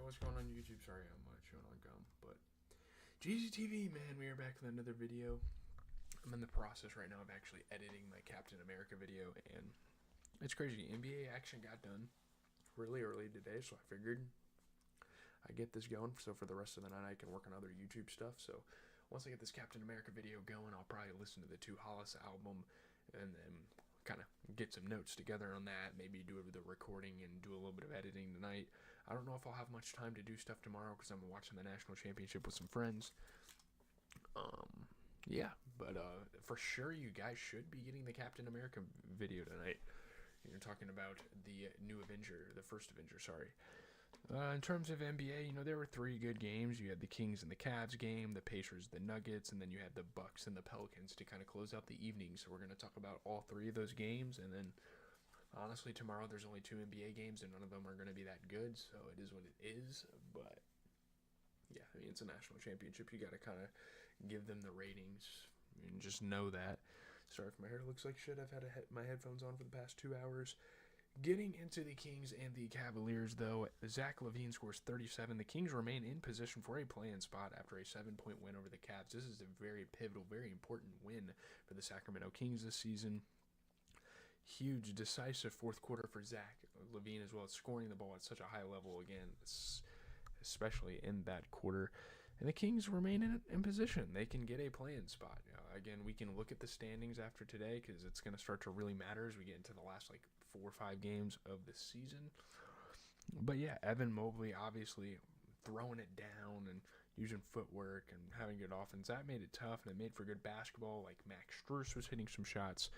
what's going on YouTube? Sorry, I'm chewing on gum, but GZTV, man, we are back with another video. I'm in the process right now of actually editing my Captain America video, and it's crazy. NBA action got done really early today, so I figured I get this going. So for the rest of the night, I can work on other YouTube stuff. So once I get this Captain America video going, I'll probably listen to the Two Hollis album, and then kind of get some notes together on that, maybe do the recording and do a little bit of editing tonight. I don't know if I'll have much time to do stuff tomorrow because I'm watching the national championship with some friends. Yeah, but for sure you guys should be getting the Captain America video tonight. You're talking about the new Avenger, the first Avenger, sorry. In terms of NBA, there were three good games. You had the Kings and the Cavs game, the Pacers, the Nuggets, and then you had the Bucks and the Pelicans to kind of close out the evening. So we're going to talk about all three of those games. And then, honestly, tomorrow there's only two NBA games, and none of them are going to be that good. So it is what it is. But, yeah, I mean, it's a national championship. You got to kind of give them the ratings and just know that. Sorry if my hair looks like shit. I've had my headphones on for the past 2 hours. Getting into the Kings and the Cavaliers, though, Zach LaVine scores 37. The Kings remain in position for a play-in spot after a 7-point win over the Cavs. This is a very pivotal, very important win for the Sacramento Kings this season. Huge, decisive fourth quarter for Zach LaVine as well as scoring the ball at such a high level again, especially in that quarter. And the Kings remain in position. They can get a play-in spot. Again, we can look at the standings after today because it's going to start to really matter as we get into the last 4 or 5 games of the season. But yeah, Evan Mobley obviously throwing it down and using footwork and having good offense. That made it tough, and it made for good basketball. Max Strus was hitting some shots.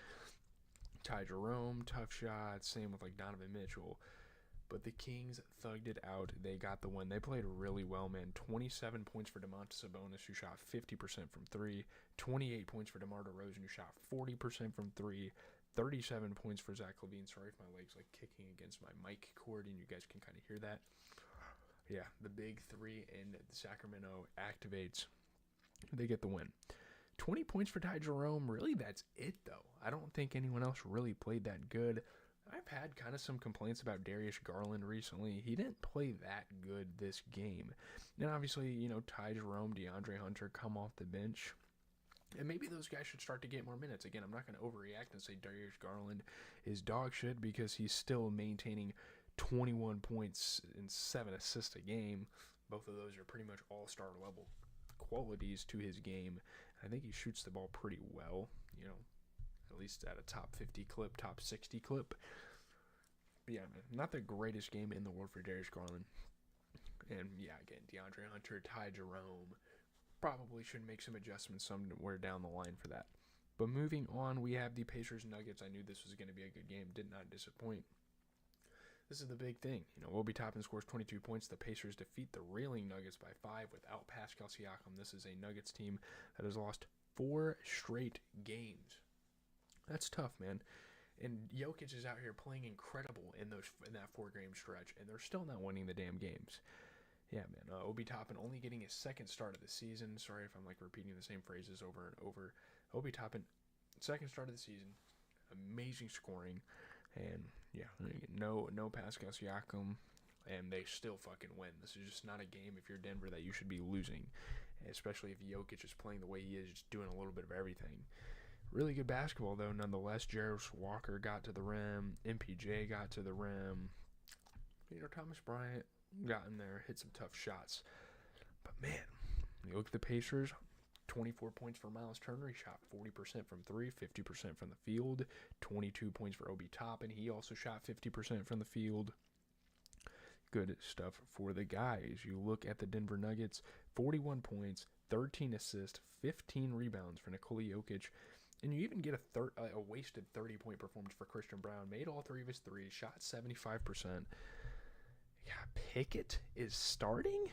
Ty Jerome, tough shots. Same with Donovan Mitchell. But the Kings thugged it out. They got the win. They played really well, man. 27 points for Domantas Sabonis, who shot 50% from 3. 28 points for DeMar DeRozan, who shot 40% from 3. 37 points for Zach LaVine. Sorry if my leg's kicking against my mic cord and you guys can kind of hear that. Yeah, the big three and Sacramento activates. They get the win. 20 points for Ty Jerome. Really, that's it, though. I don't think anyone else really played that good. I've had kind of some complaints about Darius Garland recently. He didn't play that good this game. And obviously, Ty Jerome, DeAndre Hunter come off the bench. And maybe those guys should start to get more minutes. Again, I'm not going to overreact and say Darius Garland is dog shit because he's still maintaining 21 points and 7 assists a game. Both of those are pretty much all-star level qualities to his game. I think he shoots the ball pretty well, at least at a top 50 clip, top 60 clip. But yeah, man, not the greatest game in the world for Darius Garland. And yeah, again, DeAndre Hunter, Ty Jerome, probably should make some adjustments somewhere down the line for that. But moving on, we have the Pacers Nuggets. I knew this was going to be a good game. Did not disappoint. This is the big thing. Obi Toppin scores 22 points. The Pacers defeat the reeling Nuggets by 5 without Pascal Siakam. This is a Nuggets team that has lost 4 straight games. That's tough, man. And Jokic is out here playing incredible in that 4-game stretch, and they're still not winning the damn games. Yeah, man. Obi Toppin only getting his second start of the season. Sorry if I'm repeating the same phrases over and over. Obi Toppin, second start of the season. Amazing scoring. And yeah, no Pascal Siakam, and they still fucking win. This is just not a game if you're Denver that you should be losing, especially if Jokic is playing the way he is, just doing a little bit of everything. Really good basketball, though, nonetheless. Jarvis Walker got to the rim. MPJ got to the rim. Thomas Bryant got in there, hit some tough shots. But, man, you look at the Pacers, 24 points for Miles Turner. He shot 40% from 3, 50% from the field. 22 points for Obi Toppin. He also shot 50% from the field. Good stuff for the guys. You look at the Denver Nuggets, 41 points, 13 assists, 15 rebounds for Nikola Jokic. And you even get a wasted 30-point performance for Christian Braun. Made all 3 of his threes, shot 75%. Yeah, Pickett is starting?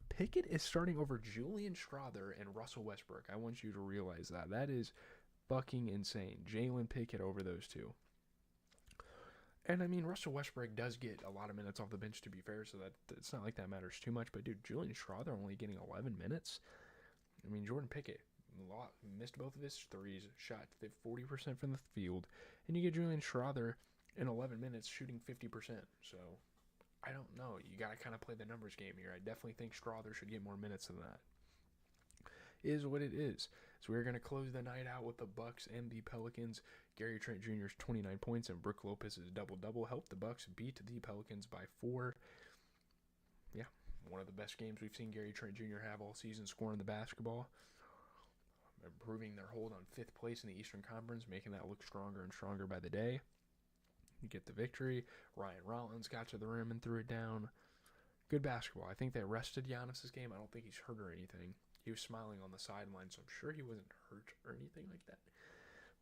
Pickett is starting over Julian Strawther and Russell Westbrook. I want you to realize that. That is fucking insane. Jalen Pickett over those two. And, Russell Westbrook does get a lot of minutes off the bench, to be fair, so that it's not like that matters too much. But, dude, Julian Strawther only getting 11 minutes. Jordan Pickett missed both of his threes, shot 40% from the field, and you get Julian Strawther in 11 minutes shooting 50%. So, I don't know. You got to kind of play the numbers game here. I definitely think Strother should get more minutes than that. Is what it is. So we're going to close the night out with the Bucks and the Pelicans. Gary Trent Jr.'s 29 points and Brook Lopez's double-double helped the Bucks beat the Pelicans by 4. Yeah, one of the best games we've seen Gary Trent Jr. have all season scoring the basketball. Improving their hold on 5th place in the Eastern Conference, making that look stronger and stronger by the day. You get the victory. Ryan Rollins got to the rim and threw it down. Good basketball. I think they rested Giannis this game. I don't think he's hurt or anything. He was smiling on the sideline, so I'm sure he wasn't hurt or anything like that.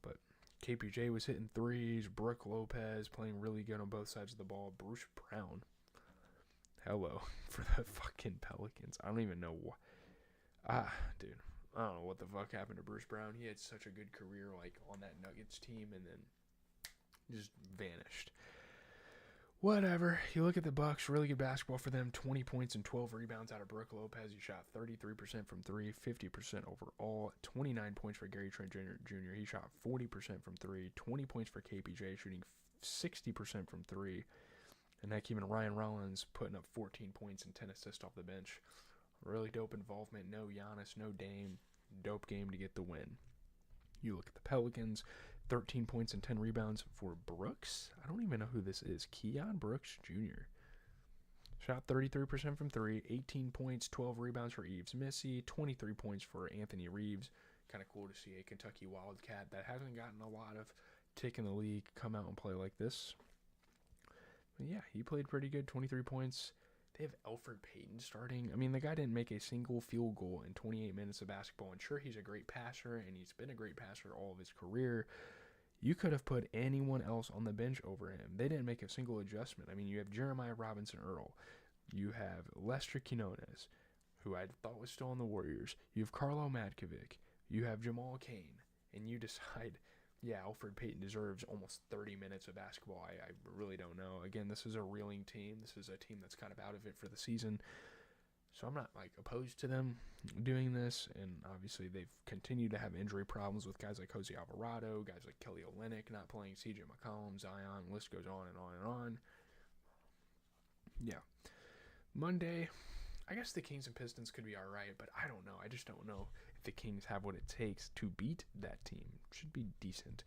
But KPJ was hitting threes. Brook Lopez playing really good on both sides of the ball. Bruce Brown. Hello for the fucking Pelicans. I don't even know what. Dude. I don't know what the fuck happened to Bruce Brown. He had such a good career like on that Nuggets team and then just vanished. Whatever. You look at the Bucks, really good basketball for them. 20 points and 12 rebounds out of Brook Lopez. He shot 33% from 3, 50% overall. 29 points for Gary Trent Jr. He shot 40% from 3. 20 points for KPJ, shooting 60% from 3. And heck, even Ryan Rollins putting up 14 points and 10 assists off the bench. Really dope involvement. No Giannis, no Dame. Dope game to get the win. You look at the Pelicans. 13 points and 10 rebounds for Brooks. I don't even know who this is. Keon Brooks Jr. Shot 33% from 3, 18 points, 12 rebounds for Yves Missy, 23 points for Anthony Reeves. Kind of cool to see a Kentucky Wildcat that hasn't gotten a lot of tick in the league come out and play like this. But yeah, he played pretty good, 23 points. They have Elfrid Payton starting. I mean, the guy didn't make a single field goal in 28 minutes of basketball. And sure, he's a great passer, and he's been a great passer all of his career. You could have put anyone else on the bench over him. They didn't make a single adjustment. I mean, you have Jeremiah Robinson Earl. You have Lester Quinones, who I thought was still on the Warriors. You have Karlo Matkovic. You have Jamal Cain. And you decide, yeah, Elfrid Payton deserves almost 30 minutes of basketball. I really don't know. Again, this is a reeling team. This is a team that's kind of out of it for the season. So I'm not like opposed to them doing this, and obviously they've continued to have injury problems with guys like Jose Alvarado, guys like Kelly Olynyk not playing, CJ McCollum, Zion, list goes on and on and on. Yeah. Monday, I guess the Kings and Pistons could be all right, but I don't know. I just don't know if the Kings have what it takes to beat that team. Should be decent.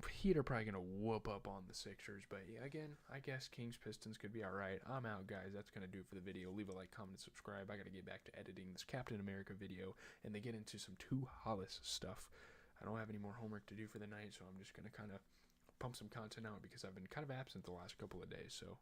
Heat are probably going to whoop up on the Sixers, but yeah, again, I guess Kings Pistons could be all right. I'm out, guys. That's going to do it for the video. Leave a like, comment, and subscribe. I got to get back to editing this Captain America video, and they get into some Tu Hollis stuff. I don't have any more homework to do for the night, so I'm just going to kind of pump some content out because I've been kind of absent the last couple of days, so